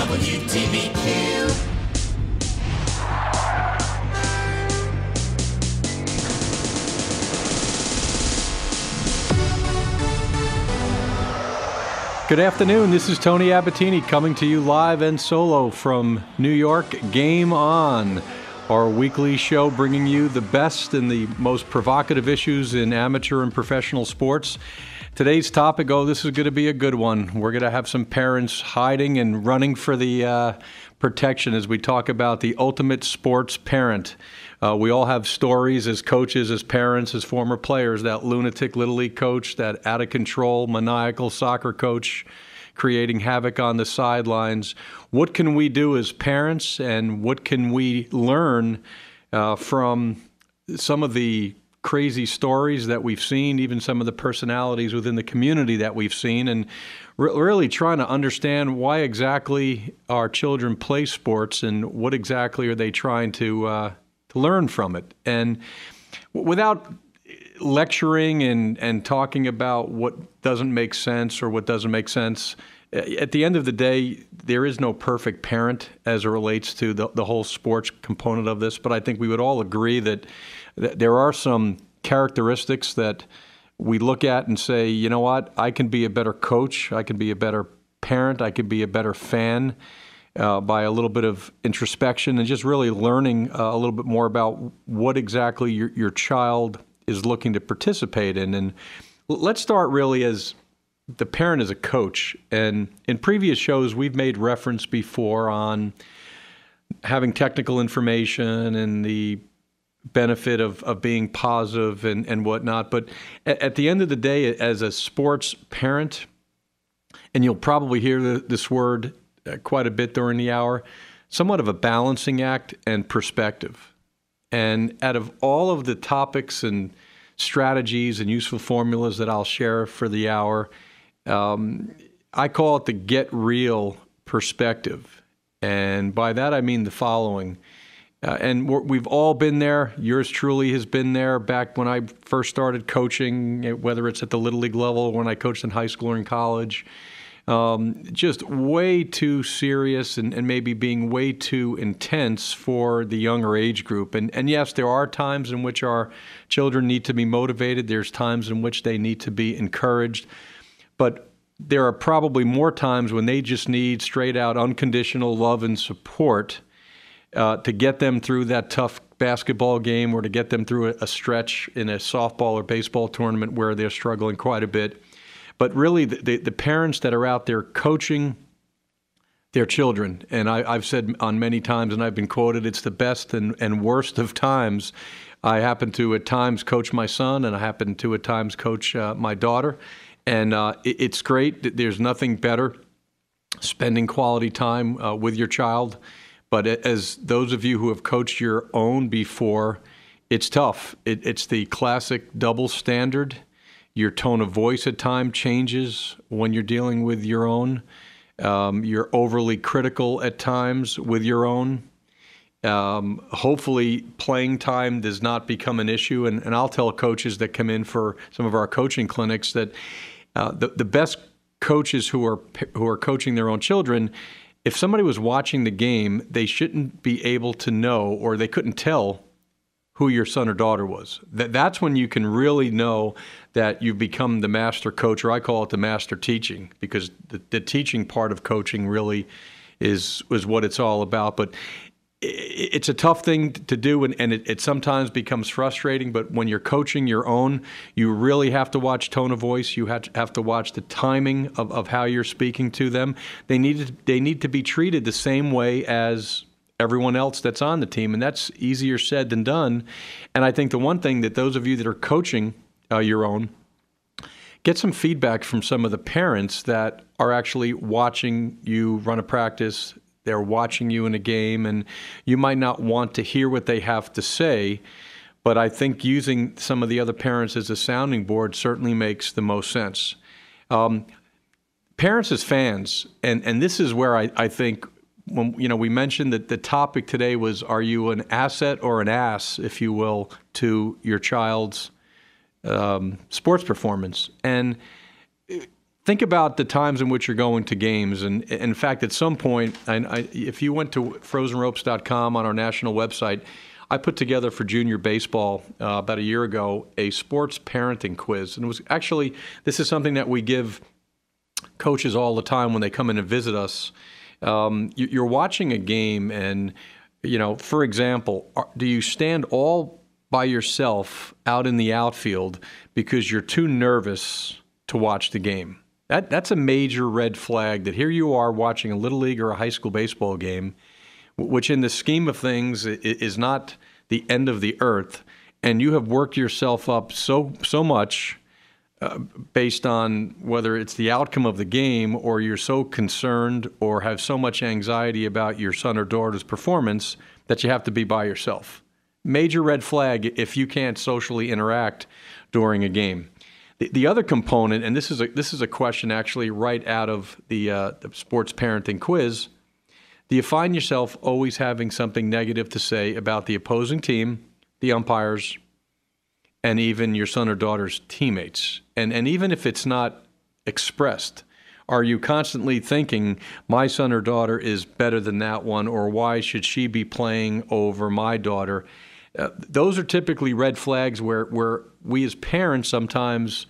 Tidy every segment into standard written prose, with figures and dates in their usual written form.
WTBQ. Good afternoon. This is Tony Abbatine coming to you live and solo from New York. Game On, our weekly show bringing you the best and the most provocative issues in amateur and professional sports. Today's topic, this is going to be a good one. We're going to have some parents hiding and running for the protection as we talk about the ultimate sports parent. We all have stories as coaches, as parents, as former players, that lunatic Little League coach, that out-of-control, maniacal soccer coach creating havoc on the sidelines. What can we do as parents, and what can we learn from some of the crazy stories that we've seen, even some of the personalities within the community that we've seen, and really trying to understand why exactly our children play sports and what exactly are they trying to learn from it. And without lecturing and talking about what doesn't make sense or what doesn't make sense, at the end of the day, there is no perfect parent as it relates to the whole sports component of this. But I think we would all agree that there are some characteristics that we look at and say, you know what, I can be a better coach, I can be a better parent, I can be a better fan, by a little bit of introspection and just really learning a little bit more about what exactly your child is looking to participate in. And let's start really as the parent as a coach. And in previous shows, we've made reference before on having technical information and the benefit of being positive and whatnot. But at the end of the day, as a sports parent, and you'll probably hear this word quite a bit during the hour, somewhat of a balancing act and perspective. And out of all of the topics and strategies and useful formulas that I'll share for the hour, I call it the get real perspective. And by that, I mean the following. And we've all been there. Yours truly has been there back when I first started coaching, whether it's at the Little League level or when I coached in high school or in college. Just way too serious and maybe being way too intense for the younger age group. And yes, there are times in which our children need to be motivated. There's times in which they need to be encouraged. But there are probably more times when they just need straight out unconditional love and support to get them through that tough basketball game or to get them through a stretch in a softball or baseball tournament where they're struggling quite a bit. But really, the parents that are out there coaching their children, and I've said on many times, and I've been quoted, it's the best and worst of times. I happen to at times coach my son, and I happen to at times coach my daughter. And it's great. There's nothing better spending quality time with your child. But as those of you who have coached your own before, it's tough. It's the classic double standard. Your tone of voice at times changes when you're dealing with your own. You're overly critical at times with your own. Hopefully, playing time does not become an issue. And I'll tell coaches that come in for some of our coaching clinics that the best coaches who are coaching their own children, if somebody was watching the game, they shouldn't be able to know, or they couldn't tell who your son or daughter was. That's when you can really know that you've become the master coach, or I call it the master teaching, because the teaching part of coaching really is what it's all about. But it's a tough thing to do, and it sometimes becomes frustrating. But when you're coaching your own, you really have to watch tone of voice. You have to watch the timing of how you're speaking to them. They need to be treated the same way as everyone else that's on the team, and that's easier said than done. And I think the one thing that those of you that are coaching your own, get some feedback from some of the parents that are actually watching you run a practice. They're watching you in a game, and you might not want to hear what they have to say, but I think using some of the other parents as a sounding board certainly makes the most sense. Parents as fans, and this is where I think when we mentioned that the topic today was, are you an asset or an ass, if you will, to your child's sports performance? And think about the times in which you're going to games. And in fact, at some point, if you went to frozenropes.com on our national website, I put together for junior baseball about a year ago a sports parenting quiz. And it was actually, this is something that we give coaches all the time when they come in and visit us. You're watching a game and, for example, do you stand all by yourself out in the outfield because you're too nervous to watch the game? That's a major red flag that here you are watching a Little League or a high school baseball game, which in the scheme of things is not the end of the earth, and you have worked yourself up so much based on whether it's the outcome of the game or you're so concerned or have so much anxiety about your son or daughter's performance that you have to be by yourself. Major red flag if you can't socially interact during a game. The other component, and this is a question actually right out of the sports parenting quiz, do you find yourself always having something negative to say about the opposing team, the umpires, and even your son or daughter's teammates? And even if it's not expressed, are you constantly thinking, my son or daughter is better than that one, or why should she be playing over my daughter? Those are typically red flags where we as parents sometimes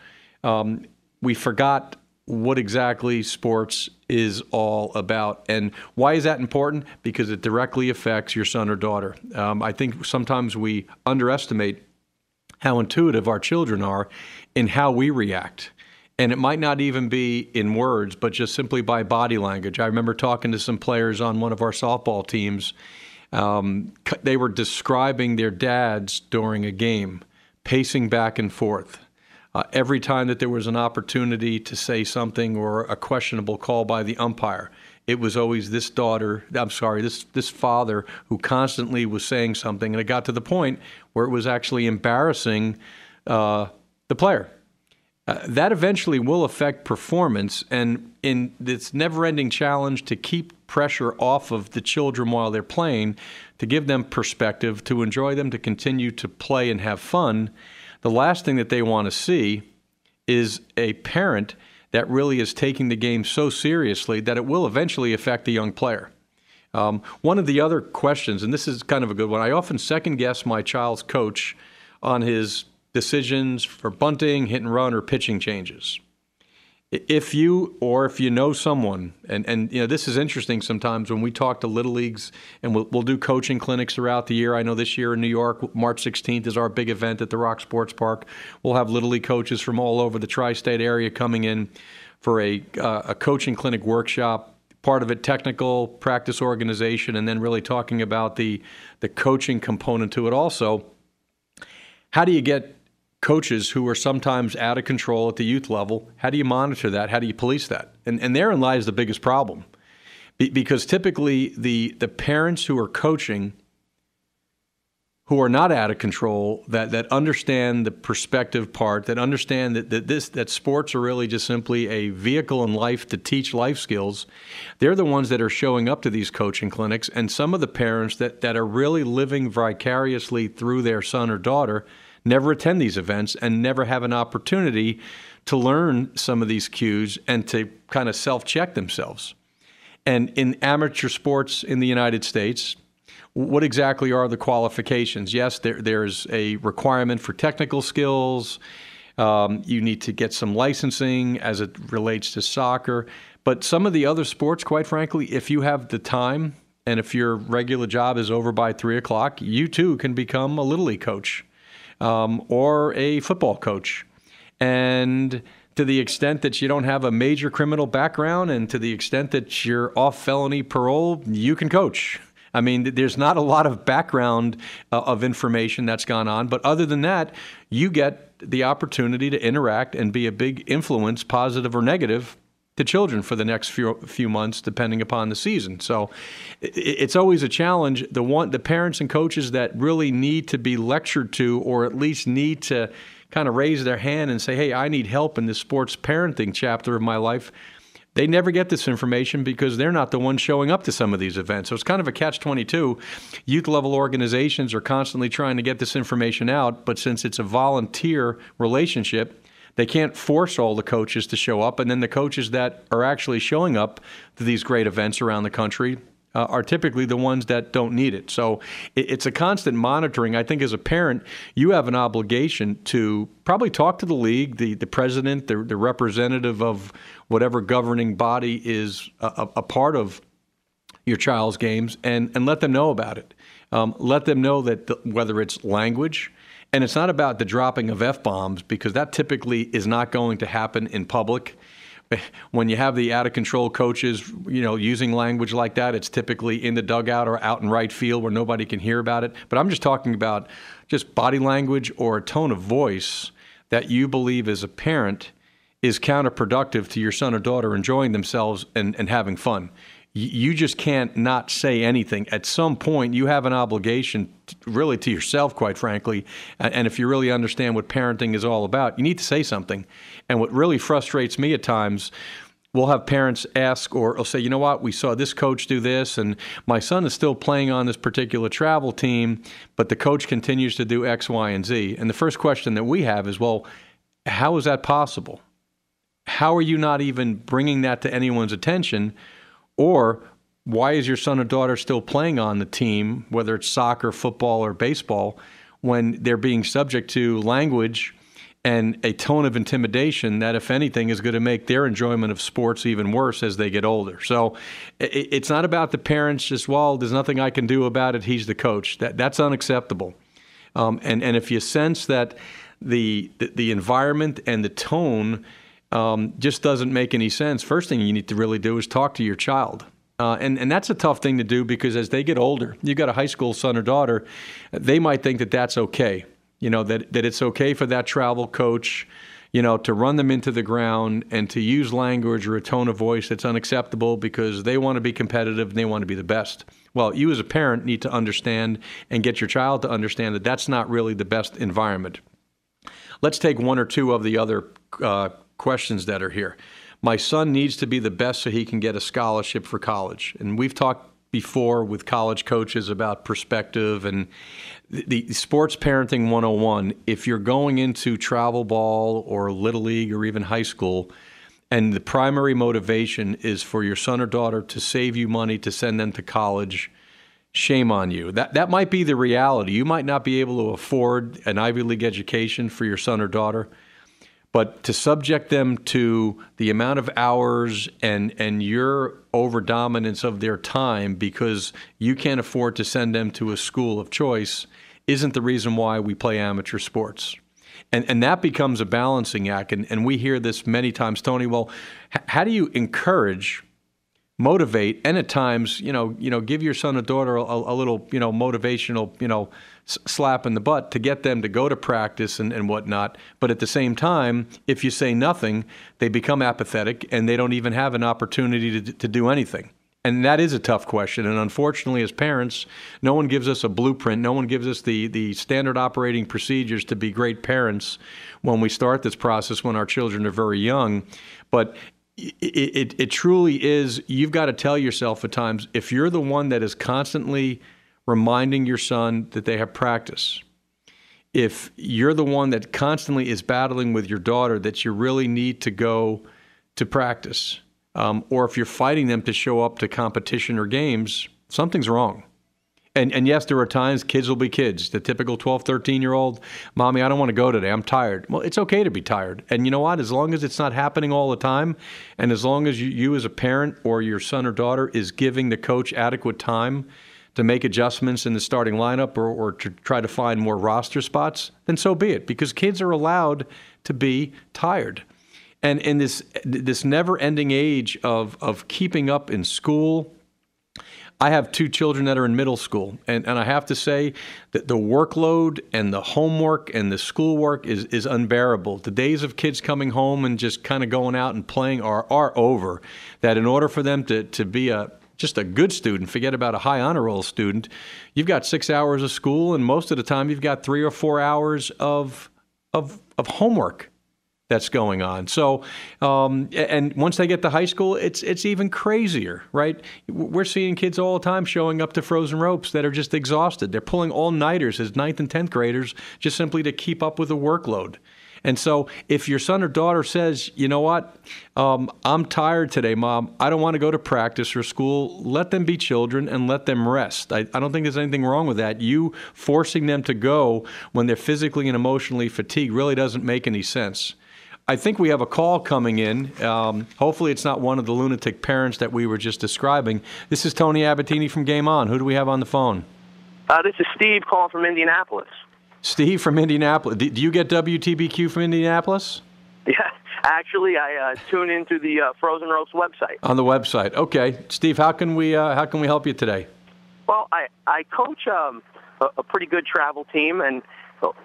we forgot what exactly sports is all about. And why is that important? Because it directly affects your son or daughter. I think sometimes we underestimate how intuitive our children are in how we react. And it might not even be in words, but just simply by body language. I remember talking to some players on one of our softball teams. They were describing their dads during a game, pacing back and forth. Every time that there was an opportunity to say something or a questionable call by the umpire, it was always this father who constantly was saying something, and it got to the point where it was actually embarrassing the player. That eventually will affect performance, and in this never-ending challenge to keep pressure off of the children while they're playing, to give them perspective, to enjoy them, to continue to play and have fun, the last thing that they want to see is a parent that really is taking the game so seriously that it will eventually affect the young player. One of the other questions, and this is kind of a good one, I often second-guess my child's coach on his decisions for bunting, hit and run, or pitching changes. If you know someone, and this is interesting sometimes when we talk to Little Leagues, and we'll do coaching clinics throughout the year. I know this year in New York, March 16th is our big event at the Rock Sports Park. We'll have Little League coaches from all over the tri-state area coming in for a coaching clinic workshop. Part of it technical, practice organization, and then really talking about the coaching component to it also. How do you get coaches who are sometimes out of control at the youth level? How do you monitor that? How do you police that? And therein lies the biggest problem. Because typically the parents who are coaching who are not out of control, that understand the perspective part, that understand that sports are really just simply a vehicle in life to teach life skills, they're the ones that are showing up to these coaching clinics. And some of the parents that are really living vicariously through their son or daughter never attend these events and never have an opportunity to learn some of these cues and to kind of self-check themselves. And in amateur sports in the United States, what exactly are the qualifications? Yes, there's a requirement for technical skills. You need to get some licensing as it relates to soccer. But some of the other sports, quite frankly, if you have the time and if your regular job is over by 3 o'clock, you too can become a Little League coach or a football coach. And to the extent that you don't have a major criminal background and to the extent that you're off felony parole, you can coach. I mean, there's not a lot of background of information that's gone on, but other than that, you get the opportunity to interact and be a big influence, positive or negative, to children for the next few months, depending upon the season. So it's always a challenge. The parents and coaches that really need to be lectured to, or at least need to kind of raise their hand and say, hey, I need help in this sports parenting chapter of my life, they never get this information because they're not the ones showing up to some of these events. So it's kind of a catch-22. Youth-level organizations are constantly trying to get this information out, but since it's a volunteer relationship, They can't force all the coaches to show up, and then the coaches that are actually showing up to these great events around the country are typically the ones that don't need it. So it's a constant monitoring. I think as a parent, you have an obligation to probably talk to the league, the president, the representative of whatever governing body is a part of your child's games, and let them know about it. Let them know that whether it's language, and it's not about the dropping of F-bombs, because that typically is not going to happen in public. When you have the out-of-control coaches, using language like that, it's typically in the dugout or out in right field where nobody can hear about it. But I'm just talking about just body language or a tone of voice that you believe as a parent is counterproductive to your son or daughter enjoying themselves and having fun. You just can't not say anything. At some point, you have an obligation, really to yourself, quite frankly. And if you really understand what parenting is all about, you need to say something. And what really frustrates me at times, we'll have parents ask or say, you know what, we saw this coach do this, and my son is still playing on this particular travel team, but the coach continues to do X, Y, and Z. And the first question that we have is, well, how is that possible? How are you not even bringing that to anyone's attention? Or why is your son or daughter still playing on the team, whether it's soccer, football, or baseball, when they're being subject to language and a tone of intimidation that, if anything, is going to make their enjoyment of sports even worse as they get older? So it's not about the parents just, well, there's nothing I can do about it, he's the coach. That's unacceptable. And if you sense that the environment and the tone just doesn't make any sense, first thing you need to really do is talk to your child. And that's a tough thing to do, because as they get older, you've got a high school son or daughter, they might think that that's okay. That it's okay for that travel coach, to run them into the ground and to use language or a tone of voice that's unacceptable because they want to be competitive and they want to be the best. Well, you as a parent need to understand and get your child to understand that that's not really the best environment. Let's take one or two of the other questions that are here. My son needs to be the best so he can get a scholarship for college. And we've talked before with college coaches about perspective and the sports parenting 101. If you're going into travel ball or little league or even high school, and the primary motivation is for your son or daughter to save you money to send them to college, shame on you. That might be the reality. You might not be able to afford an Ivy League education for your son or daughter, but to subject them to the amount of hours and your overdominance of their time because you can't afford to send them to a school of choice isn't the reason why we play amateur sports. And that becomes a balancing act. And we hear this many times, Tony. Well, how do you encourage, motivate, and at times, give your son or daughter a little, motivational, slap in the butt to get them to go to practice and whatnot. But at the same time, if you say nothing, they become apathetic and they don't even have an opportunity to do anything. And that is a tough question. And unfortunately, as parents, no one gives us a blueprint. No one gives us the standard operating procedures to be great parents when we start this process when our children are very young. But it truly is, you've got to tell yourself at times, if you're the one that is constantly reminding your son that they have practice, if you're the one that constantly is battling with your daughter that you really need to go to practice, or if you're fighting them to show up to competition or games, something's wrong. And yes, there are times kids will be kids. The typical 12, 13-year-old, Mommy, I don't want to go today. I'm tired. Well, it's okay to be tired. And you know what? As long as it's not happening all the time, and as long as you as a parent or your son or daughter is giving the coach adequate time to make adjustments in the starting lineup or to try to find more roster spots, then so be it, because kids are allowed to be tired. And in this never-ending age of keeping up in school, I have two children that are in middle school, and I have to say that the workload and the homework and the schoolwork is unbearable. The days of kids coming home and just kind of going out and playing are over. That in order for them to be just a good student, forget about a high honor roll student, you've got 6 hours of school, and most of the time you've got 3 or 4 hours of homework that's going on. So, and once they get to high school, it's even crazier, right? We're seeing kids all the time showing up to frozen ropes that are just exhausted. They're pulling all-nighters as 9th and 10th graders just simply to keep up with the workload. And so if your son or daughter says, you know what, I'm tired today, Mom, I don't want to go to practice or school, let them be children and let them rest. I don't think there's anything wrong with that. You forcing them to go when they're physically and emotionally fatigued really doesn't make any sense. I think we have a call coming in. Hopefully it's not one of the lunatic parents that we were just describing. This is Tony Abbatine from Game On. Who do we have on the phone? This is Steve calling from Indianapolis. Steve from Indianapolis. Do you get WTBQ from Indianapolis? Yeah, actually, I tune into the Frozen Ropes website. On the website. Okay. Steve, how can we help you today? Well, I coach a pretty good travel team, and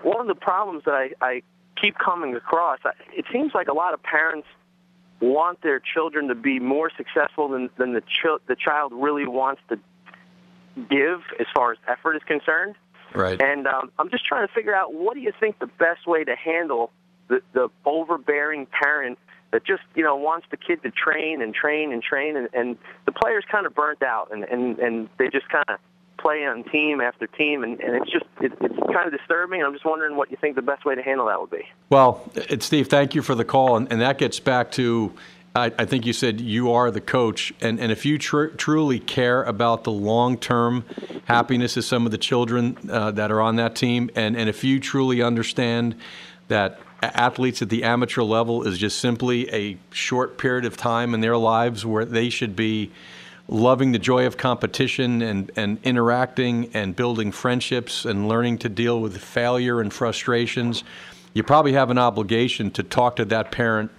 one of the problems that I keep coming across, it seems like a lot of parents want their children to be more successful than the child really wants to give as far as effort is concerned. Right. And I'm just trying to figure out, what do you think the best way to handle the overbearing parent that just, wants the kid to train and train and train, and the player's kind of burnt out, and they just kind of play on team after team, and it's kind of disturbing. I'm just wondering what you think the best way to handle that would be. Well, Steve, thank you for the call, and that gets back to, I think you said you are the coach, and if you truly care about the long-term happiness of some of the children that are on that team, and if you truly understand that athletes at the amateur level is just simply a short period of time in their lives where they should be loving the joy of competition and interacting and building friendships and learning to deal with failure and frustrations, you probably have an obligation to talk to that parent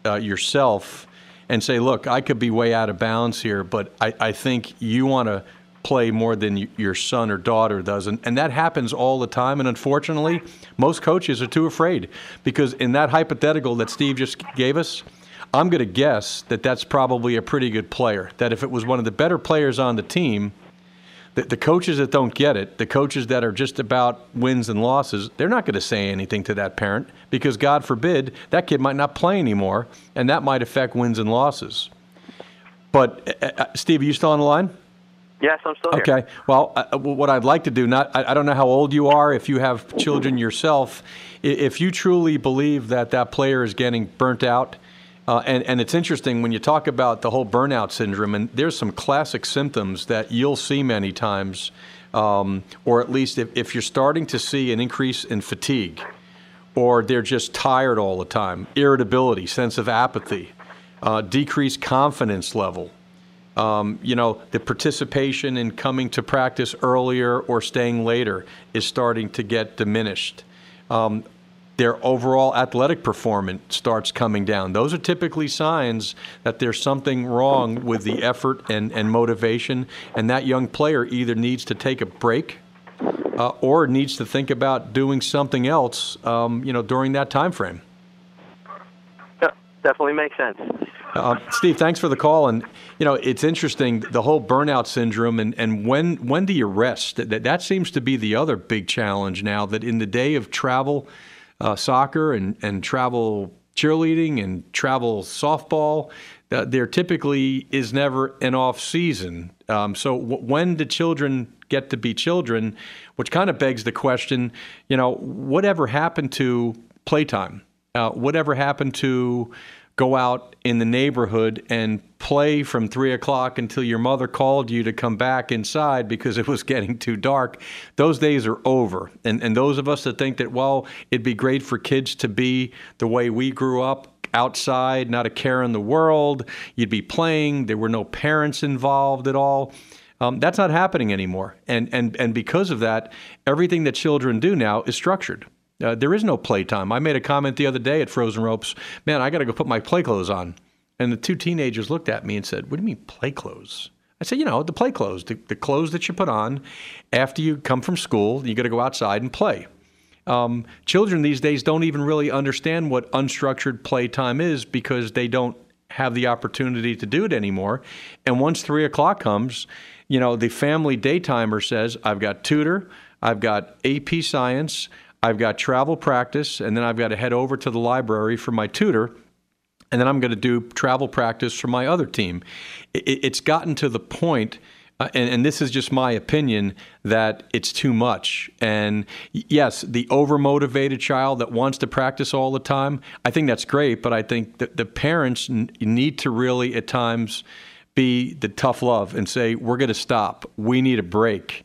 yourself and say, look, I could be way out of bounds here, but I think you want to play more than your son or daughter does. And that happens all the time. And unfortunately, most coaches are too afraid, because in that hypothetical that Steve just gave us, I'm going to guess that that's probably a pretty good player, that if it was one of the better players on the team, the coaches that don't get it, the coaches that are just about wins and losses, they're not going to say anything to that parent, because God forbid that kid might not play anymore, and that might affect wins and losses. But, Steve, are you still on the line? Yes, I'm still here. Okay. Well, what I'd like to do, I don't know how old you are, if you have children yourself, if you truly believe that player is getting burnt out, and it's interesting when you talk about the whole burnout syndrome, and there's some classic symptoms that you'll see many times, or at least if you're starting to see an increase in fatigue, or they're just tired all the time, irritability, sense of apathy, decreased confidence level, the participation in coming to practice earlier or staying later is starting to get diminished. Their overall athletic performance starts coming down. Those are typically signs that there's something wrong with the effort and motivation, and that young player either needs to take a break or needs to think about doing something else, during that time frame. Yeah, definitely makes sense. Steve, thanks for the call. And, it's interesting, the whole burnout syndrome, and when do you rest? That seems to be the other big challenge now, that in the day of travel soccer and travel cheerleading and travel softball, there typically is never an off season. So when do children get to be children, which kind of begs the question, whatever happened to playtime? Whatever happened to go out in the neighborhood and play from 3 o'clock until your mother called you to come back inside because it was getting too dark? Those days are over. And those of us that think that, well, it'd be great for kids to be the way we grew up, outside, not a care in the world, you'd be playing, there were no parents involved at all. That's not happening anymore. And because of that, everything that children do now is structured. There is no playtime. I made a comment the other day at Frozen Ropes, man, I got to go put my play clothes on. And the two teenagers looked at me and said, what do you mean play clothes? I said, the play clothes, the clothes that you put on after you come from school, you got to go outside and play. Children these days don't even really understand what unstructured playtime is, because they don't have the opportunity to do it anymore. And once 3 o'clock comes, the family daytimer says, I've got tutor, I've got AP science, I've got travel practice, and then I've got to head over to the library for my tutor, and then I'm going to do travel practice for my other team. It's gotten to the point and this is just my opinion, that it's too much. And yes, the overmotivated child that wants to practice all the time, I think that's great, but I think that the parents need to really at times be the tough love and say, we're going to stop. We need a break.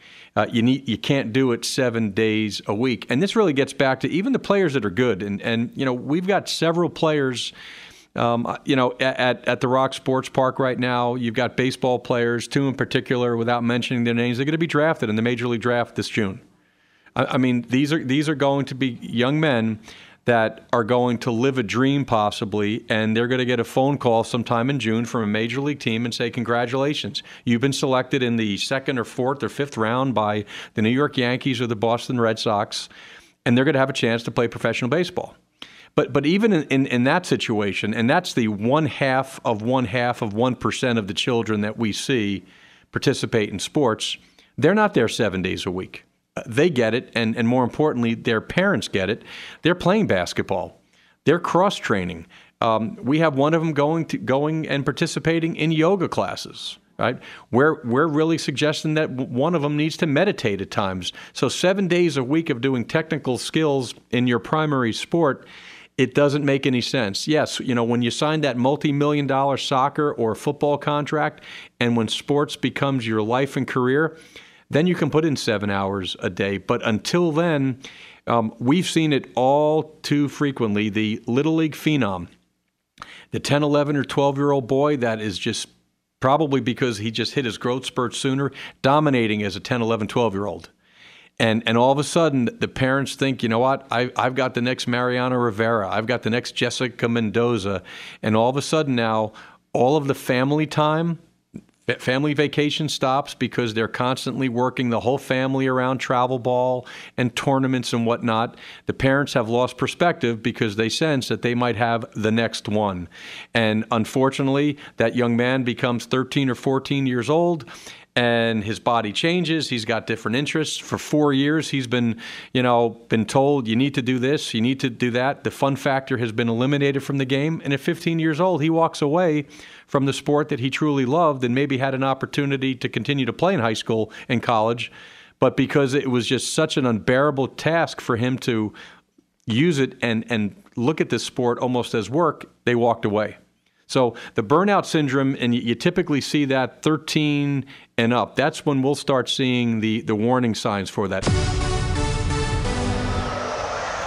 You can't do it 7 days a week. And this really gets back to even the players that are good. And we've got several players, at the Rock Sports Park right now. You've got baseball players, 2 in particular, without mentioning their names. They're going to be drafted in the Major League Draft this June. I mean, these are going to be young men that are going to live a dream possibly, and they're going to get a phone call sometime in June from a major league team and say, congratulations, you've been selected in the 2nd or 4th or 5th round by the New York Yankees or the Boston Red Sox, and they're going to have a chance to play professional baseball. But even in that situation, and that's the 1/2 of 1% of the children that we see participate in sports, they're not there 7 days a week. They get it, and more importantly, their parents get it. They're playing basketball. They're cross-training. We have one of them going and participating in yoga classes, right? We're really suggesting that one of them needs to meditate at times. So 7 days a week of doing technical skills in your primary sport, it doesn't make any sense. Yes, when you sign that multi-million-dollar soccer or football contract, and when sports becomes your life and career, then you can put in 7 hours a day. But until then, we've seen it all too frequently. The Little League phenom, the 10, 11, or 12-year-old boy that is just probably because he just hit his growth spurt sooner, dominating as a 10, 11, 12-year-old. And all of a sudden, the parents think, you know what, I've got the next Mariano Rivera. I've got the next Jessica Mendoza. And all of a sudden now, all of the family time, family vacation stops because they're constantly working the whole family around travel ball and tournaments and whatnot. The parents have lost perspective because they sense that they might have the next one. And unfortunately, that young man becomes 13 or 14 years old, and his body changes. He's got different interests. For 4 years, he's been told, you need to do this, you need to do that. The fun factor has been eliminated from the game. And at 15 years old, he walks away from the sport that he truly loved and maybe had an opportunity to continue to play in high school and college. But because it was just such an unbearable task for him to use it and look at this sport almost as work, they walked away. So the burnout syndrome, and you typically see that 13 and up. That's when we'll start seeing the warning signs for that.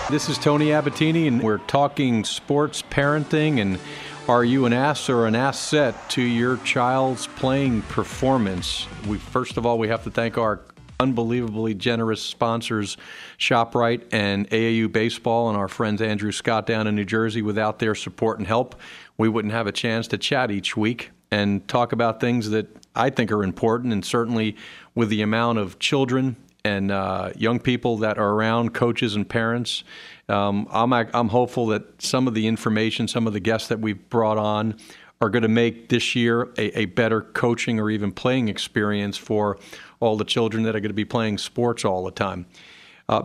This is Tony Abbatine, and we're talking sports parenting, and are you an ass or an asset to your child's playing performance? First of all, we have to thank our unbelievably generous sponsors, ShopRite and AAU Baseball, and our friends Andrew Scott down in New Jersey. Without their support and help, we wouldn't have a chance to chat each week and talk about things that I think are important. And certainly with the amount of children and young people that are around, coaches and parents, I'm hopeful that some of the information, some of the guests that we've brought on are going to make this year a better coaching or even playing experience for all the children that are going to be playing sports all the time.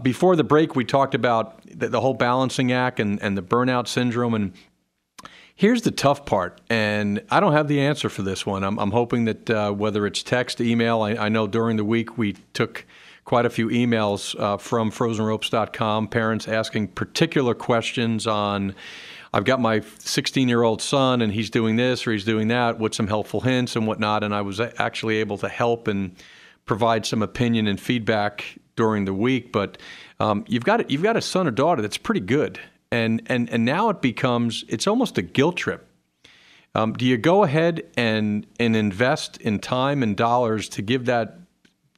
Before the break, we talked about the whole balancing act and the burnout syndrome. And here's the tough part, and I don't have the answer for this one. I'm hoping that whether it's text, email, I know during the week we took quite a few emails from frozenropes.com, parents asking particular questions on, I've got my 16-year-old son and he's doing this or he's doing that, with some helpful hints and whatnot. And I was actually able to help and provide some opinion and feedback during the week. But you've got a son or daughter that's pretty good. And now it's almost a guilt trip. Do you go ahead and invest in time and dollars to give that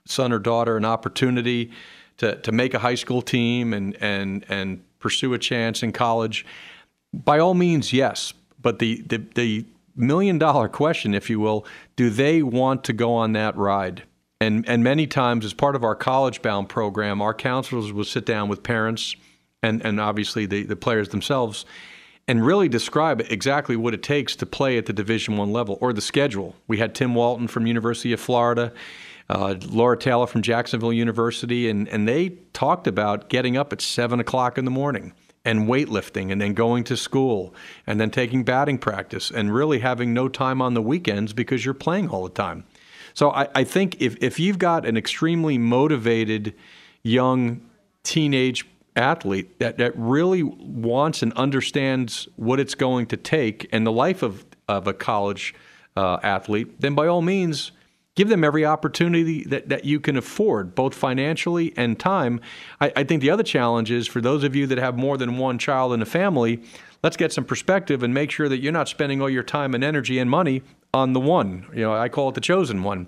son or daughter an opportunity to make a high school team and pursue a chance in college? By all means, yes. But the million-dollar question, if you will, do they want to go on that ride? And many times, as part of our college-bound program, our counselors will sit down with parents and obviously the players themselves and really describe exactly what it takes to play at the Division I level, or the schedule. We had Tim Walton from University of Florida, Laura Taylor from Jacksonville University, and they talked about getting up at 7 o'clock in the morning and weightlifting and then going to school and then taking batting practice and really having no time on the weekends because you're playing all the time. So I think if you've got an extremely motivated young teenage athlete that really wants and understands what it's going to take and the life of a college athlete, then by all means, give them every opportunity that you can afford, both financially and time. I think the other challenge is for those of you that have more than one child in a family, let's get some perspective and make sure that you're not spending all your time and energy and money on the one. I call it the chosen one.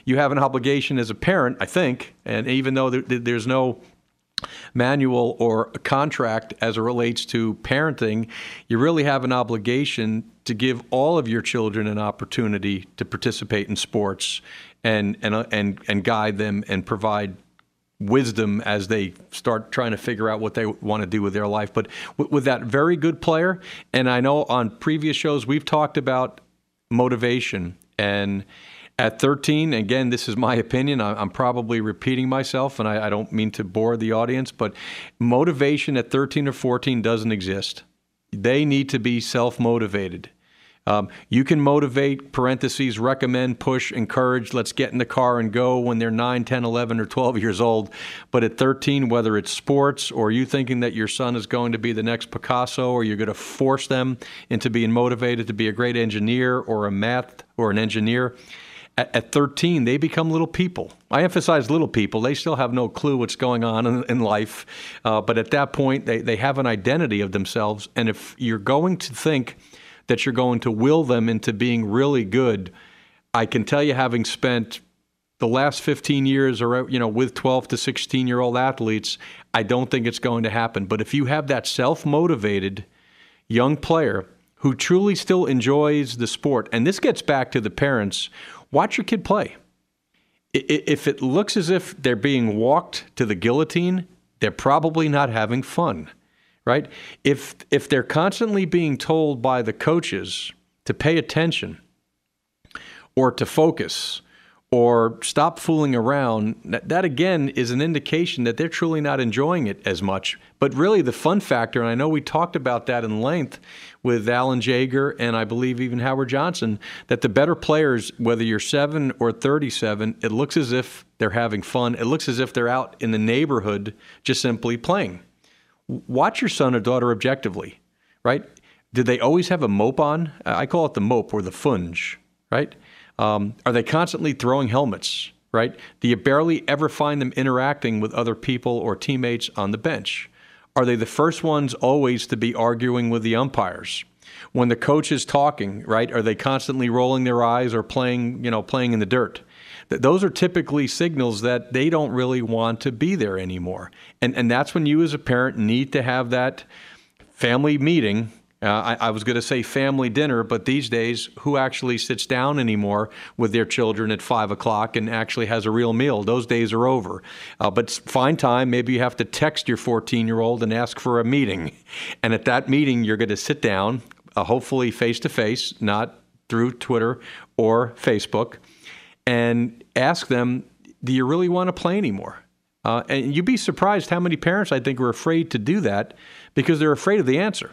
You have an obligation as a parent, I think, and even though there's no manual or a contract as it relates to parenting, you really have an obligation to give all of your children an opportunity to participate in sports and guide them and provide wisdom as they start trying to figure out what they want to do with their life. But with that very good player, and I know on previous shows we've talked about motivation, and at 13, again, this is my opinion, I'm probably repeating myself, and I don't mean to bore the audience, but motivation at 13 or 14 doesn't exist. They need to be self-motivated. You can motivate, parentheses, recommend, push, encourage, let's get in the car and go when they're 9, 10, 11, or 12 years old. But at 13, whether it's sports or you thinking that your son is going to be the next Picasso, or you're going to force them into being motivated to be a great engineer or a math or an engineer, at 13, they become little people. I emphasize little people. They still have no clue what's going on in life. But at that point, they have an identity of themselves. And if you're going to think that you're going to will them into being really good, I can tell you, having spent the last 15 years with 12 to 16-year-old athletes, I don't think it's going to happen. But if you have that self-motivated young player who truly still enjoys the sport, and this gets back to the parents, watch your kid play. If it looks as if they're being walked to the guillotine, they're probably not having fun, right? If they're constantly being told by the coaches to pay attention or to focus or stop fooling around, that again is an indication that they're truly not enjoying it as much. But really the fun factor, and I know we talked about that in length with Alan Jaeger and I believe even Howard Johnson, that the better players, whether you're 7 or 37, it looks as if they're having fun. It looks as if they're out in the neighborhood just simply playing. Watch your son or daughter objectively, right? Did they always have a mope on? I call it the mope or the funge, right? Are they constantly throwing helmets, right? Do you barely ever find them interacting with other people or teammates on the bench? Are they the first ones always to be arguing with the umpires? When the coach is talking, right, are they constantly rolling their eyes or playing in the dirt? Those are typically signals that they don't really want to be there anymore. And that's when you as a parent need to have that family meeting. I was going to say family dinner, but these days, who actually sits down anymore with their children at 5 o'clock and actually has a real meal? Those days are over. But find time. Maybe you have to text your 14-year-old and ask for a meeting. And at that meeting, you're going to sit down, hopefully face-to-face, not through Twitter or Facebook, and ask them, do you really want to play anymore? And you'd be surprised how many parents, I think, are afraid to do that because they're afraid of the answer.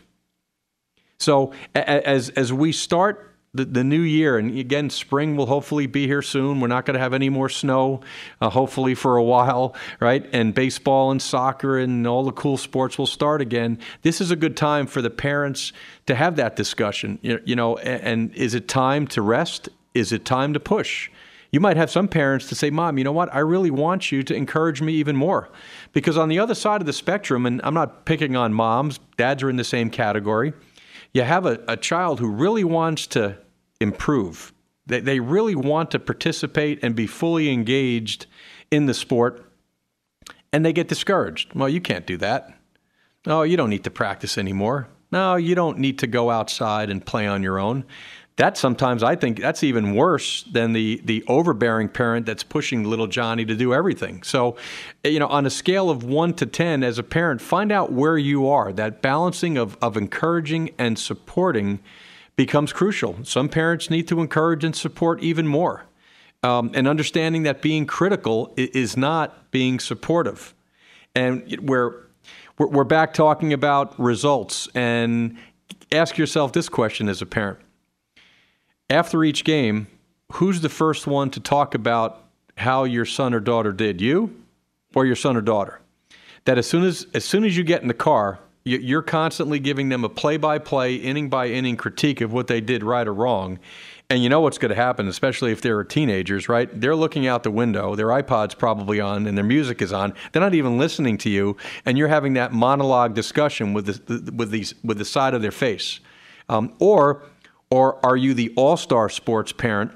So as we start the new year, and again, spring will hopefully be here soon. We're not going to have any more snow, hopefully for a while, right? And baseball and soccer and all the cool sports will start again. This is a good time for the parents to have that discussion, and is it time to rest? Is it time to push? You might have some parents to say, Mom, you know what? I really want you to encourage me even more. Because on the other side of the spectrum, and I'm not picking on moms, dads are in the same category, you have a child who really wants to improve. They really want to participate and be fully engaged in the sport, and they get discouraged. Well, you can't do that. No, you don't need to practice anymore. No, you don't need to go outside and play on your own. That sometimes I think that's even worse than the overbearing parent that's pushing little Johnny to do everything. So, on a scale of 1 to 10, as a parent, find out where you are. That balancing of encouraging and supporting becomes crucial. Some parents need to encourage and support even more. And understanding that being critical is not being supportive. And we're back talking about results. And ask yourself this question as a parent. After each game, who's the first one to talk about how your son or daughter did? You or your son or daughter? That as soon as you get in the car, you're constantly giving them a play-by-play, inning-by-inning critique of what they did right or wrong. And you know what's going to happen, especially if they're teenagers, right? They're looking out the window, their iPod's probably on, and their music is on. They're not even listening to you, and you're having that monologue discussion with the side of their face. Or are you the all-star sports parent,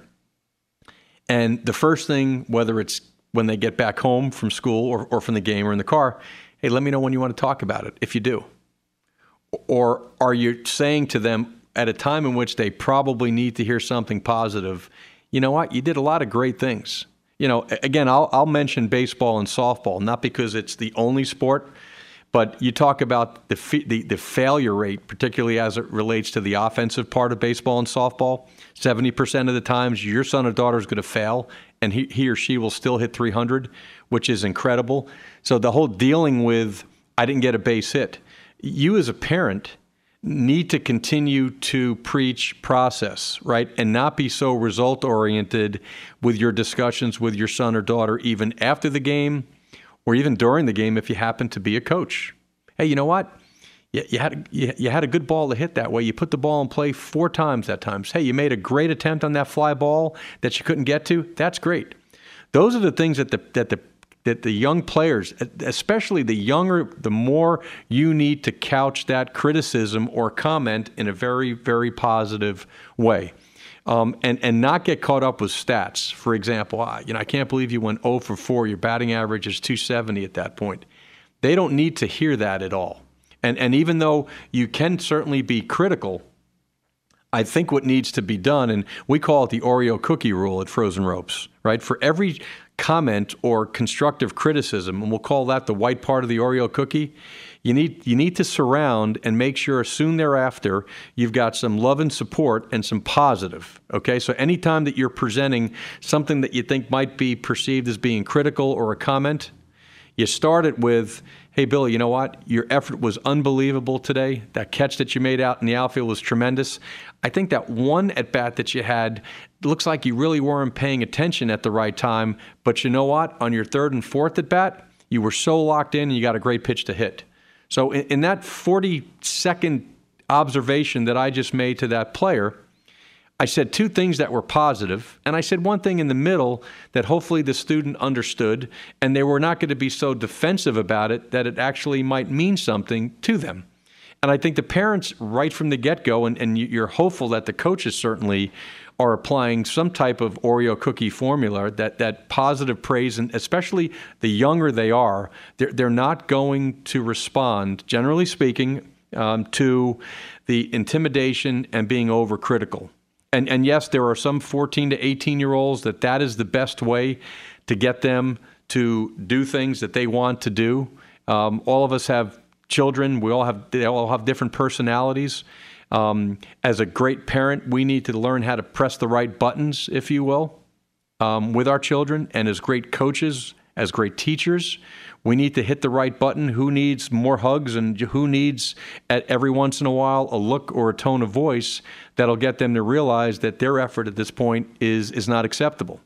and the first thing, whether it's when they get back home from school or from the game or in the car, hey, let me know when you want to talk about it, if you do. Or are you saying to them, at a time in which they probably need to hear something positive, you know what, you did a lot of great things. You know, again, I'll mention baseball and softball, not because it's the only sport, but you talk about the failure rate, particularly as it relates to the offensive part of baseball and softball. 70% of the times your son or daughter is going to fail, and he or she will still hit 300, which is incredible. So the whole dealing with, I didn't get a base hit. You as a parent need to continue to preach process, right? And not be so result-oriented with your discussions with your son or daughter, even after the game or even during the game if you happen to be a coach. Hey, you know what? You had a good ball to hit that way. You put the ball in play 4 times that time. Hey, you made a great attempt on that fly ball that you couldn't get to. That's great. Those are the things that the young players, especially the younger, the more you need to couch that criticism or comment in a very, very positive way. And not get caught up with stats. For example, I can't believe you went 0 for 4. Your batting average is 270 at that point. They don't need to hear that at all. And even though you can certainly be critical, I think what needs to be done, and we call it the Oreo cookie rule at Frozen Ropes, right? For every comment or constructive criticism, and we'll call that the white part of the Oreo cookie, you need to surround and make sure soon thereafter you've got some love and support and some positive, okay? So anytime that you're presenting something that you think might be perceived as being critical or a comment, you start it with, hey, Billy, you know what? Your effort was unbelievable today. That catch that you made out in the outfield was tremendous. I think that one at-bat that you had, looks like you really weren't paying attention at the right time. But you know what? On your 3rd and 4th at-bat, you were so locked in and you got a great pitch to hit. So in that 40-second observation that I just made to that player, I said 2 things that were positive, and I said one thing in the middle that hopefully the student understood, and they were not going to be so defensive about it that it actually might mean something to them. And I think the parents, right from the get-go, and you're hopeful that the coaches certainly are applying some type of Oreo cookie formula, that positive praise, and especially the younger they are, they're not going to respond, generally speaking, to the intimidation and being overcritical. And yes, there are some 14 to 18-year-olds that is the best way to get them to do things that they want to do. All of us have children. They all have different personalities. As a great parent, we need to learn how to press the right buttons, if you will, with our children. And as great coaches, as great teachers, we need to hit the right button. Who needs more hugs and who needs, at every once in a while, a look or a tone of voice that'll get them to realize that their effort at this point is not acceptable.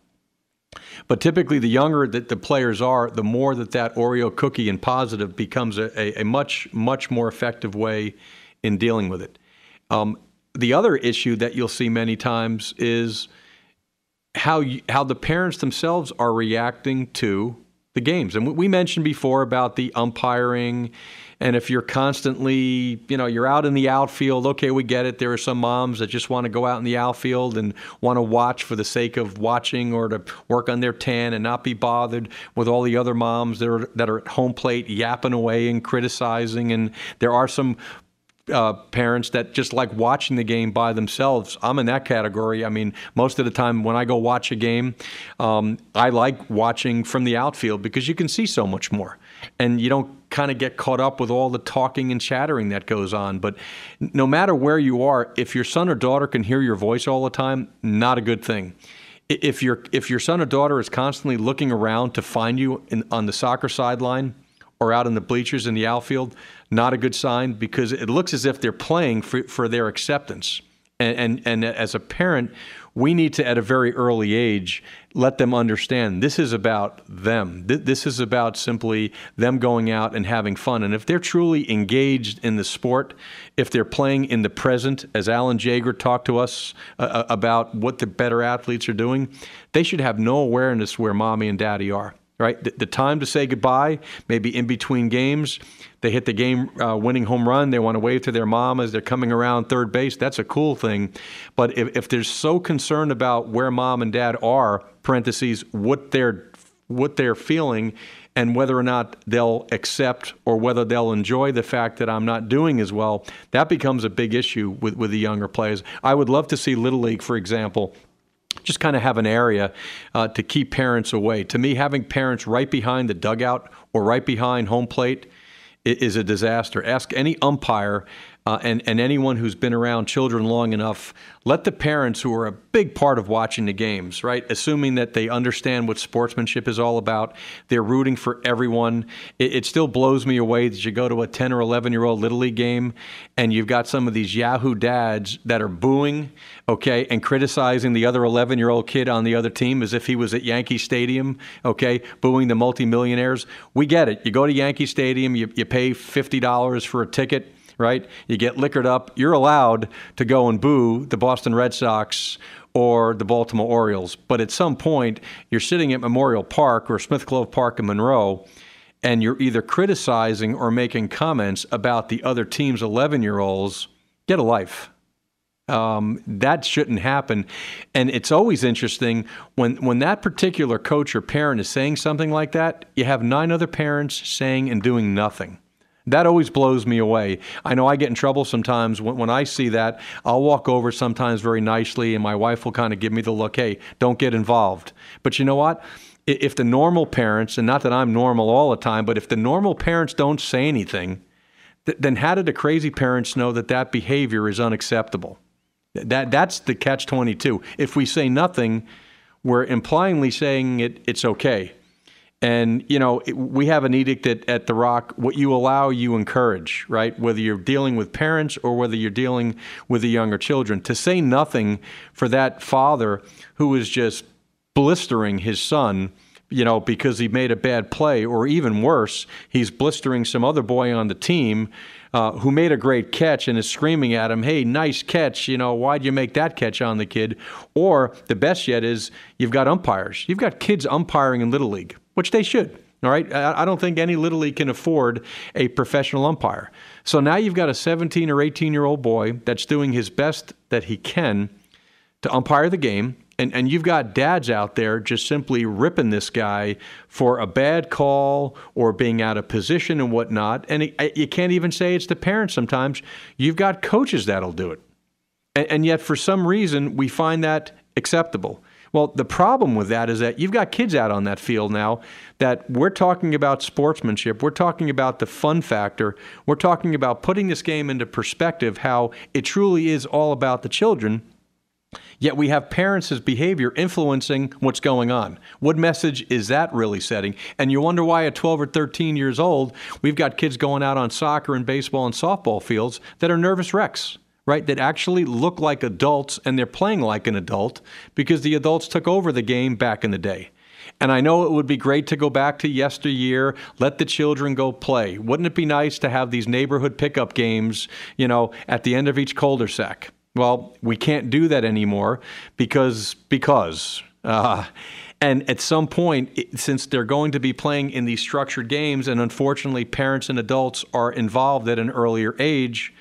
But typically, the younger that the players are, the more that Oreo cookie and positive becomes a much, much more effective way in dealing with it. The other issue that you'll see many times is how the parents themselves are reacting to the games. And we mentioned before about the umpiring, and if you're constantly, you're out in the outfield, okay, we get it. There are some moms that just want to go out in the outfield and want to watch for the sake of watching or to work on their tan and not be bothered with all the other moms that are at home plate yapping away and criticizing. And there are some parents that just like watching the game by themselves. I'm in that category. I mean, most of the time when I go watch a game, I like watching from the outfield because you can see so much more. And you don't kind of get caught up with all the talking and chattering that goes on. But no matter where you are, if your son or daughter can hear your voice all the time, not a good thing. If your son or daughter is constantly looking around to find you on the soccer sideline or out in the bleachers in the outfield, not a good sign, because it looks as if they're playing for their acceptance. And as a parent, we need to, at a very early age, let them understand this is about them. This is about simply them going out and having fun. And if they're truly engaged in the sport, if they're playing in the present, as Alan Jaeger talked to us about what the better athletes are doing, they should have no awareness where mommy and daddy are. Right? The time to say goodbye, maybe in between games, they hit the game winning home run. They want to wave to their mom as they're coming around third base. That's a cool thing. But if they're so concerned about where mom and dad are, parentheses, what they're feeling, and whether or not they'll accept or whether they'll enjoy the fact that I'm not doing as well, that becomes a big issue with the younger players. I would love to see Little League, for example, just kind of have an area to keep parents away. To me, having parents right behind the dugout or right behind home plate is a disaster. Ask any umpire and anyone who's been around children long enough, let the parents who are a big part of watching the games, right, assuming that they understand what sportsmanship is all about, they're rooting for everyone. It still blows me away that you go to a 10 or 11-year-old Little League game and you've got some of these Yahoo dads that are booing, okay, and criticizing the other 11-year-old kid on the other team as if he was at Yankee Stadium, okay, booing the multimillionaires. We get it. You go to Yankee Stadium, you pay $50 for a ticket, right? You get liquored up. You're allowed to go and boo the Boston Red Sox or the Baltimore Orioles. But at some point, you're sitting at Memorial Park or Smith Clove Park in Monroe, and you're either criticizing or making comments about the other team's 11-year-olds. Get a life. That shouldn't happen. And it's always interesting when that particular coach or parent is saying something like that, you have 9 other parents saying and doing nothing. That always blows me away. I know I get in trouble sometimes when I see that. I'll walk over sometimes very nicely, and my wife will kind of give me the look, hey, don't get involved. But you know what? If the normal parents, and not that I'm normal all the time, but if the normal parents don't say anything, then how do the crazy parents know that behavior is unacceptable? That's the catch-22. If we say nothing, we're impliedly saying it's okay. And, you know, we have an edict at The Rock, what you allow, you encourage, right? Whether you're dealing with parents or whether you're dealing with the younger children. To say nothing for that father who is just blistering his son, you know, because he made a bad play, or even worse, he's blistering some other boy on the team who made a great catch and is screaming at him, hey, nice catch, you know, why'd you make that catch on the kid? Or the best yet is you've got umpires. You've got kids umpiring in Little League, which they should, all right? I don't think any Little League can afford a professional umpire. So now you've got a 17 or 18-year-old boy that's doing his best that he can to umpire the game, and you've got dads out there just simply ripping this guy for a bad call or being out of position and whatnot. And you can't even say it's the parents sometimes. You've got coaches that'll do it. And yet, for some reason, we find that acceptable. Well, the problem with that is that you've got kids out on that field now that we're talking about sportsmanship. We're talking about the fun factor. We're talking about putting this game into perspective, how it truly is all about the children. Yet we have parents' behavior influencing what's going on. What message is that really setting? And you wonder why at 12 or 13 years old, we've got kids going out on soccer and baseball and softball fields that are nervous wrecks, right? That actually look like adults and they're playing like an adult because the adults took over the game back in the day. And I know it would be great to go back to yesteryear, let the children go play. Wouldn't it be nice to have these neighborhood pickup games, you know, at the end of each cul-de-sac? Well, we can't do that anymore because. And at some point, since they're going to be playing in these structured games, and unfortunately parents and adults are involved at an earlier age,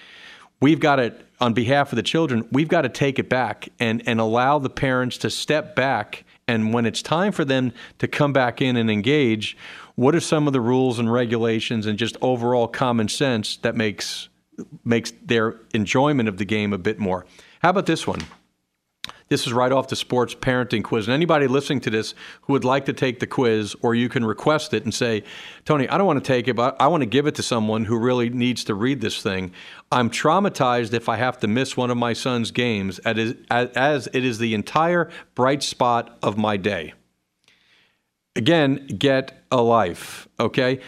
we've got to, on behalf of the children, we've got to take it back and allow the parents to step back. And when it's time for them to come back in and engage, what are some of the rules and regulations and just overall common sense that makes their enjoyment of the game a bit more? How about this one? This is right off the sports parenting quiz. And anybody listening to this who would like to take the quiz, or you can request it and say, Tony, I don't want to take it, but I want to give it to someone who really needs to read this thing. I'm traumatized if I have to miss one of my son's games, as it is the entire bright spot of my day. Again, get a life, okay?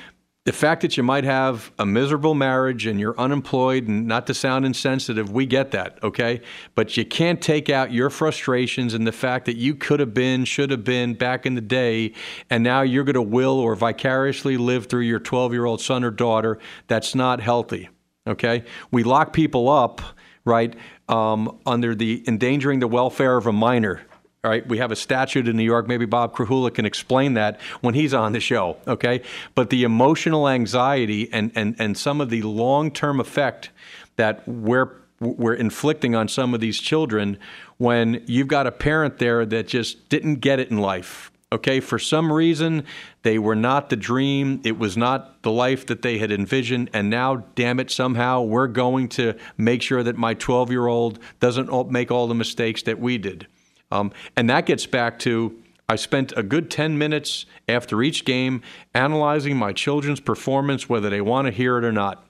The fact that you might have a miserable marriage and you're unemployed, and not to sound insensitive, we get that, okay? But you can't take out your frustrations and the fact that you could have been, should have been back in the day, and now you're going to will or vicariously live through your 12-year-old son or daughter. That's not healthy, okay? We lock people up, right, under the endangering the welfare of a minor. All right, we have a statute in New York. Maybe Bob Krahula can explain that when he's on the show, okay? But the emotional anxiety and some of the long-term effect that we're inflicting on some of these children when you've got a parent there that just didn't get it in life, okay? For some reason, they were not the dream. It was not the life that they had envisioned. And now, damn it, somehow we're going to make sure that my 12-year-old doesn't make all the mistakes that we did. And that gets back to, I spent a good 10 minutes after each game analyzing my children's performance, whether they want to hear it or not.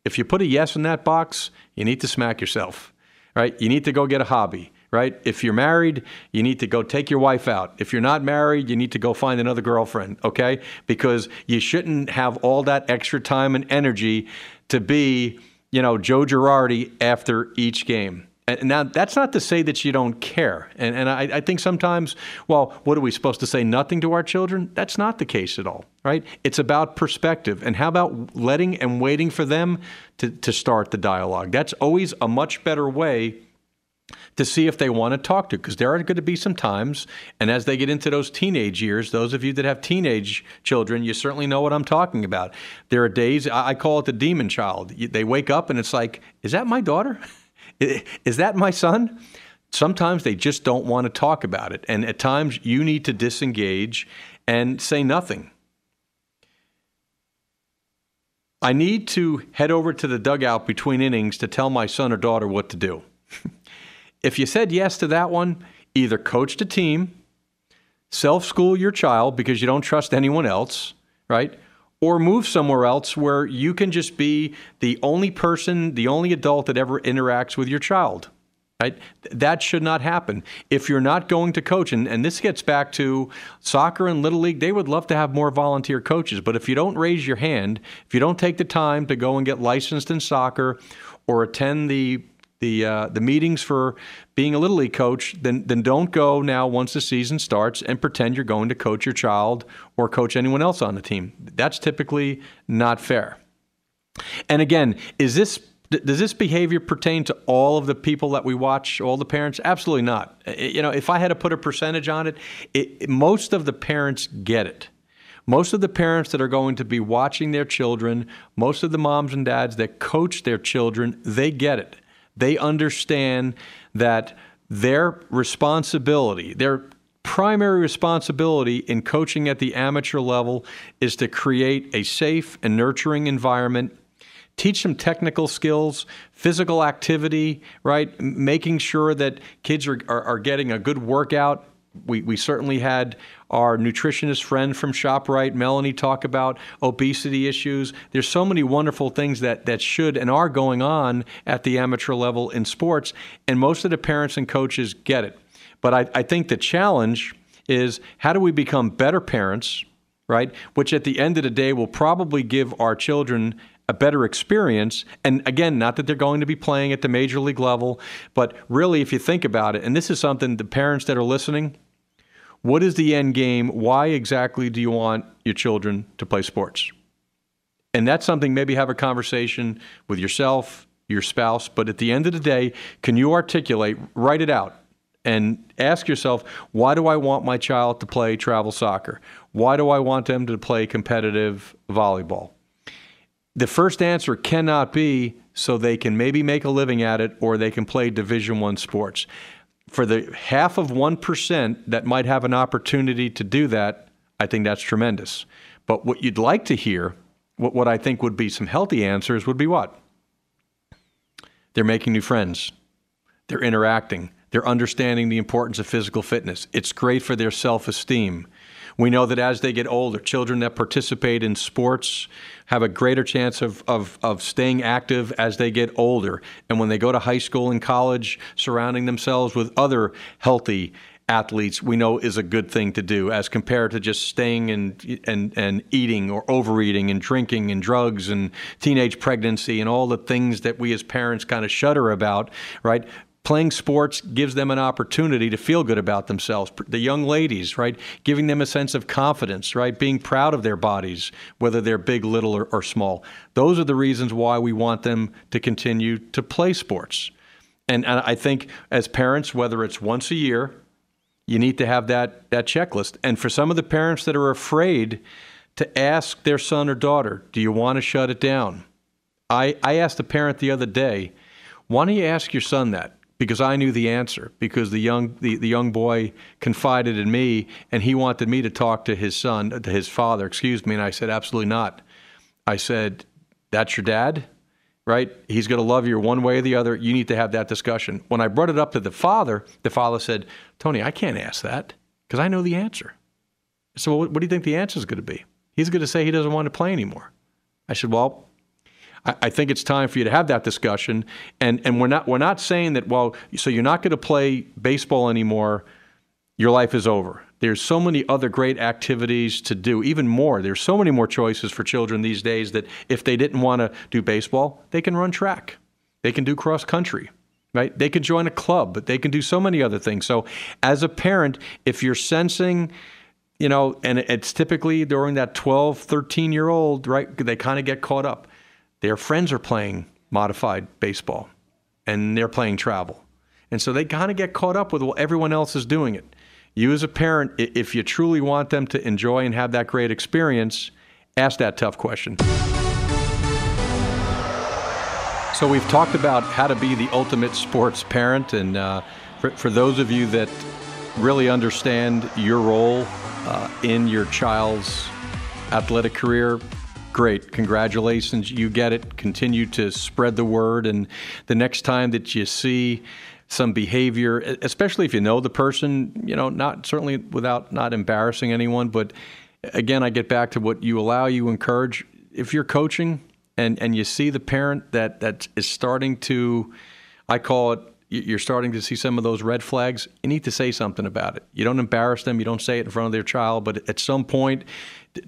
If you put a yes in that box, you need to smack yourself, right? You need to go get a hobby, right? If you're married, you need to go take your wife out. If you're not married, you need to go find another girlfriend, okay? Because you shouldn't have all that extra time and energy to be, Joe Girardi after each game. And now, that's not to say that you don't care. And I think sometimes, well, what are we supposed to say, nothing to our children? That's not the case at all, right? It's about perspective. And how about letting and waiting for them to start the dialogue? That's always a much better way to see if they want to talk to, because there are going to be some times, and as they get into those teenage years, those of you that have teenage children, you certainly know what I'm talking about. There are days, I call it the demon child. They wake up and it's like, is that my daughter? Is that my son? Sometimes they just don't want to talk about it. And at times you need to disengage and say nothing. I need to head over to the dugout between innings to tell my son or daughter what to do. If you said yes to that one, either coach the team, self-school your child because you don't trust anyone else, right? Or move somewhere else where you can just be the only person, the only adult that ever interacts with your child, right? That should not happen. If you're not going to coach, and this gets back to soccer and Little League, they would love to have more volunteer coaches. But if you don't raise your hand, if you don't take the time to go and get licensed in soccer or attend the meetings for being a Little League coach, then don't go now once the season starts and pretend you're going to coach your child or coach anyone else on the team. That's typically not fair. And again, does this behavior pertain to all of the people that we watch, all the parents? Absolutely not. If I had to put a percentage on it, most of the parents get it. Most of the parents that are going to be watching their children, most of the moms and dads that coach their children, they get it. They understand that their responsibility, their primary responsibility in coaching at the amateur level is to create a safe and nurturing environment, teach them technical skills, physical activity, right? Making sure that kids are getting a good workout. We certainly had our nutritionist friend from ShopRite, Melanie, talk about obesity issues. There's so many wonderful things that should and are going on at the amateur level in sports, and most of the parents and coaches get it. But I think the challenge is, how do we become better parents, right? Which at the end of the day will probably give our children a better experience. And again, not that they're going to be playing at the major league level, but really, if you think about it, and this is something the parents that are listening, what is the end game? Why exactly do you want your children to play sports? And that's something, maybe have a conversation with yourself, your spouse, but at the end of the day, can you articulate, write it out, and ask yourself, why do I want my child to play travel soccer? Why do I want them to play competitive volleyball? The first answer cannot be so they can maybe make a living at it or they can play Division I sports. For the 0.5% that might have an opportunity to do that, I think that's tremendous. But what you'd like to hear, what I think would be some healthy answers, would be what? They're making new friends. They're interacting. They're understanding the importance of physical fitness. It's great for their self-esteem. We know that as they get older, children that participate in sports have a greater chance of staying active as they get older. And when they go to high school and college, surrounding themselves with other healthy, athletes we know is a good thing to do as compared to just staying and eating or overeating and drinking and drugs and teenage pregnancy and all the things that we as parents kind of shudder about, right? Playing sports gives them an opportunity to feel good about themselves. The young ladies, right, giving them a sense of confidence, right, being proud of their bodies, whether they're big, little, or small. Those are the reasons why we want them to continue to play sports. And I think as parents, whether it's once a year, you need to have that checklist. And for some of the parents that are afraid to ask their son or daughter, do you want to shut it down? I asked a parent the other day, why don't you ask your son that? Because I knew the answer, because the young boy confided in me, and he wanted me to talk to his father, and I said, absolutely not. I said, that's your dad, right? He's going to love you one way or the other. You need to have that discussion. When I brought it up to the father said, Tony, I can't ask that because I know the answer. So what do you think the answer is going to be? He's going to say he doesn't want to play anymore. I said, well, I think it's time for you to have that discussion, and we're not saying that, well, so you're not going to play baseball anymore, your life is over. There's so many other great activities to do, even more. There's so many more choices for children these days that if they didn't want to do baseball, they can run track. They can do cross country, right? They can join a club, but they can do so many other things. So as a parent, if you're sensing, and it's typically during that 12, 13-year-old, right, they kind of get caught up. Their friends are playing modified baseball, and they're playing travel. And so they kind of get caught up with what everyone else is doing it. You as a parent, if you truly want them to enjoy and have that great experience, ask that tough question. So we've talked about how to be the ultimate sports parent, and for those of you that really understand your role in your child's athletic career, great. Congratulations. You get it. Continue to spread the word. And the next time that you see some behavior, especially if you know the person, not certainly without not embarrassing anyone, but again, I get back to what you allow, you encourage. If you're coaching and you see the parent that is starting to, I call it, you're starting to see some of those red flags, you need to say something about it. You don't embarrass them. You don't say it in front of their child, but at some point,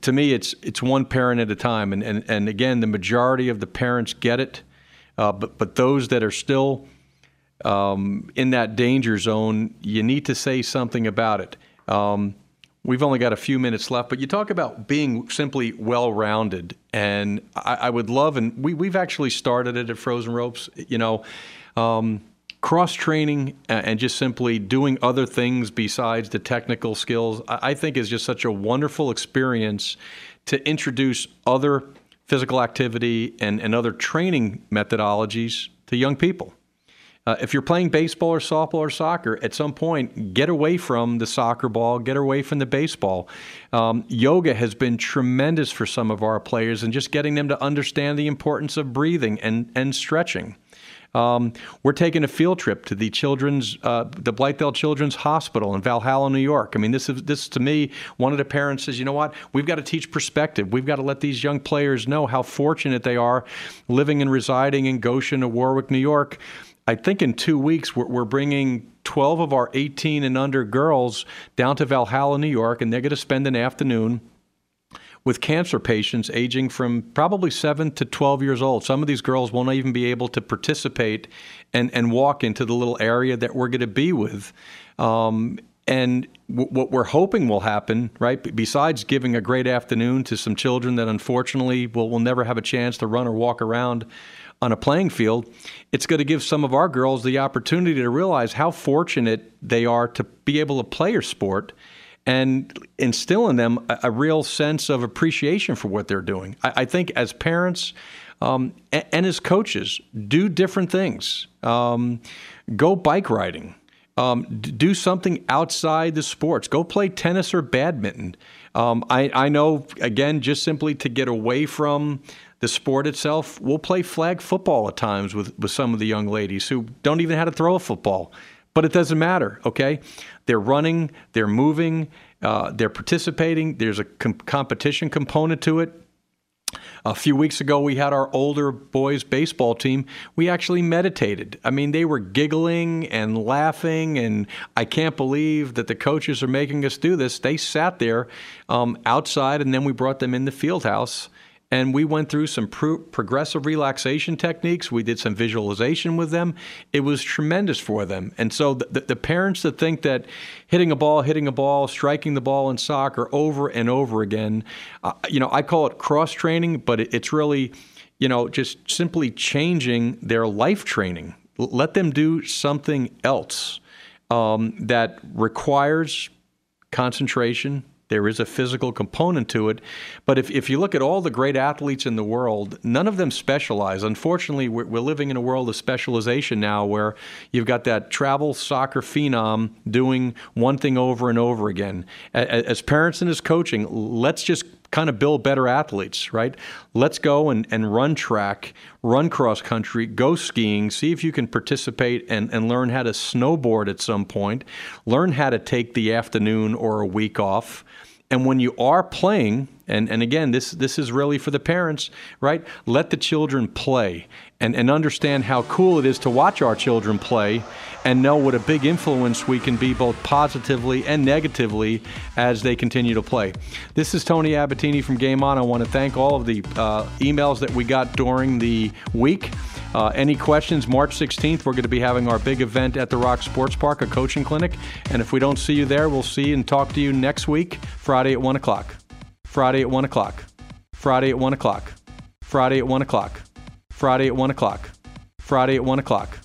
to me, it's one parent at a time. And again, the majority of the parents get it, but those that are still in that danger zone, you need to say something about it. We've only got a few minutes left, but you talk about being simply well-rounded, and I would love, and we've actually started it at Frozen Ropes, cross-training and just simply doing other things besides the technical skills, I think is just such a wonderful experience to introduce other physical activity and other training methodologies to young people. If you're playing baseball or softball or soccer, at some point, get away from the soccer ball, get away from the baseball. Yoga has been tremendous for some of our players and just getting them to understand the importance of breathing and stretching. We're taking a field trip to the Blythedale Children's Hospital in Valhalla, New York. I mean, this to me, one of the parents says, you know what, we've got to teach perspective. We've got to let these young players know how fortunate they are living and residing in Goshen or Warwick, New York. I think in 2 weeks, we're bringing 12 of our 18 and under girls down to Valhalla, New York, and they're going to spend an afternoon with cancer patients aging from probably 7 to 12 years old. Some of these girls won't even be able to participate and walk into the little area that we're going to be with. And what we're hoping will happen, right, besides giving a great afternoon to some children that unfortunately will never have a chance to run or walk around on a playing field, it's going to give some of our girls the opportunity to realize how fortunate they are to be able to play a sport and instill in them a real sense of appreciation for what they're doing. I think as parents and as coaches, do different things. Go bike riding. Do something outside the sports. Go play tennis or badminton. I know, again, just simply to get away from the sport itself, we'll play flag football at times with some of the young ladies who don't even know how to throw a football. But it doesn't matter, okay? They're running, they're moving, they're participating. There's a competition component to it. A few weeks ago, we had our older boys baseball team. We actually meditated. I mean, they were giggling and laughing, and I can't believe that the coaches are making us do this. They sat there outside, and then we brought them in the field house, and we went through some progressive relaxation techniques. We did some visualization with them. It was tremendous for them. And so the parents that think that hitting a ball, striking the ball in soccer over and over again, I call it cross-training, but it's really, just simply changing their life training. Let them do something else that requires concentration. There is a physical component to it. But if you look at all the great athletes in the world, none of them specialize. Unfortunately, we're living in a world of specialization now where you've got that travel soccer phenom doing one thing over and over again. As parents and as coaching, let's just kind of build better athletes, right? Let's go and run track, run cross country, go skiing, see if you can participate and learn how to snowboard at some point, learn how to take the afternoon or a week off. And when you are playing, and again, this is really for the parents, right? Let the children play and understand how cool it is to watch our children play and know what a big influence we can be both positively and negatively as they continue to play. This is Tony Abbatine from Game On. I want to thank all of the emails that we got during the week. Any questions, March 16th, we're going to be having our big event at the Rock Sports Park, a coaching clinic. And if we don't see you there, we'll see and talk to you next week, Friday at 1 o'clock. Friday at 1 o'clock. Friday at 1 o'clock. Friday at 1 o'clock. Friday at 1 o'clock. Friday at 1 o'clock.